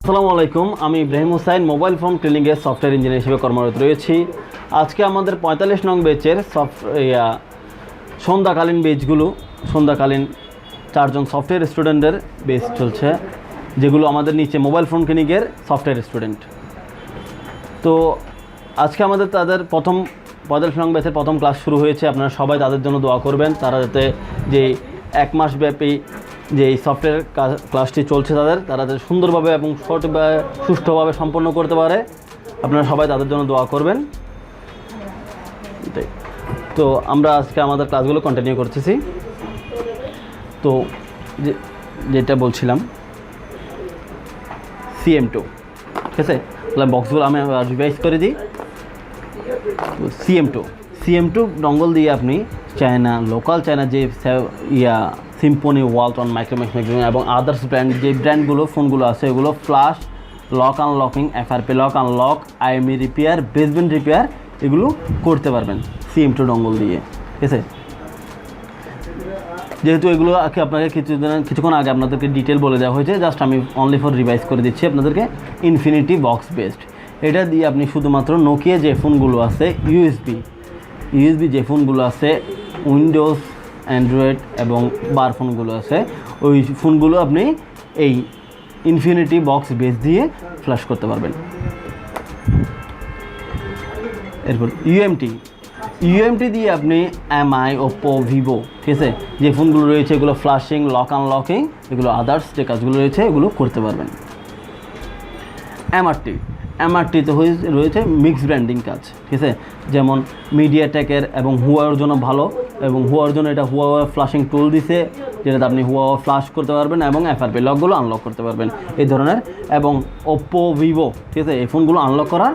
আসসালামু আলাইকুম, আমি ইব্রাহিম হুসাইন মোবাইল ফোন ক্লিনিকের সফটওয়্যার ইঞ্জিনিয়ার হিসেবে কর্মরত রয়েছি। আজকে আমাদের 45 নং ব্যাচের সন্ধ্যাকালীন ব্যাচগুলো, সন্ধ্যাকালীন 4 জন সফটওয়্যার স্টুডেন্টের ব্যাচ চলছে, যেগুলো আমাদের নিচে মোবাইল ফোন ক্লিনিকের সফটওয়্যার স্টুডেন্ট। তো আজকে আমাদের তাদের 45 নং ব্যাচের প্রথম ক্লাস শুরু হয়েছে। আপনারা সবাই তাদের জন্য দোয়া করবেন, তারা যাতে যে 1 মাস ব্যাপী যে এই সফটওয়্যার ক্লাসটি চলছে তারা যাতে সুন্দরভাবে এবং সঠিকভাবে সুষ্ঠুভাবে সম্পন্ন করতে পারে। আপনারা সবাই তাদের জন্য দোয়া করবেন। তো আমরা আজকে আমাদের ক্লাসগুলো কন্টিনিউ করতেছি। তো যেটা বলছিলাম CM2, ঠিক আছে, তাহলে বক্সগুলো আমি রিভাইজ করে দিই। CM2 ডঙ্গল দিয়ে আপনি চায়না, লোকাল চায়না যে সিম্পনি, ওয়ালটন, মাইক্রোম্যাক্স এবং আদার্স ব্র্যান্ড যে ব্র্যান্ডগুলো ফোনগুলো আছে, এগুলো flash, lock unlocking, FRP lock unlock, IME repair, basement repair এগুলো করতে পারবেন CM2 ডঙ্গল দিয়ে, ঠিক আছে। যেহেতু এগুলো আপনাকে কিছুক্ষণ আগে আপনাদেরকে ডিটেল বলে দেওয়া হয়েছে, জাস্ট আমি অনলি ফর রিভাইজ করে দিচ্ছি আপনাদেরকে। ইনফিনিটি বক্স বেসড, এটা দিয়ে আপনি শুধুমাত্র নোকিয়া যে ফোনগুলো আছে, ইউএসবি যে ফোনগুলো আছে, উইন্ডোজ, অ্যান্ড্রয়েড এবং বার ফোনগুলো আছে, ওই ফোনগুলো আপনি এই ইনফিনিটি বক্স বেস দিয়ে ফ্ল্যাশ করতে পারবেন। এরপর ইউএমটি দিয়ে আপনি MI, ওপো, ভিভো, ঠিক আছে, যে ফোনগুলো রয়েছে এগুলো ফ্ল্যাশিং, লক আনলকিং, এগুলো আদার্স যে কাজগুলো রয়েছে এগুলো করতে পারবেন। MRT তো রয়েছে মিক্স ব্র্যান্ডিং কাজ, ঠিক আছে, যেমন মিডিয়াটেকের এবং হুয়াওয়ের জন্য ভালো, এবং হুয়াওয়ের জন্য এটা হুয়াওয়ে ফ্ল্যাশিং টুল দিছে, যেটাতে আপনি হুয়াওয়ে ফ্ল্যাশ করতে পারবেন এবং FRP লকগুলো আনলক করতে পারবেন এই ধরনের। এবং ওপো, ভিভো, ঠিক আছে, এই ফোনগুলো আনলক করার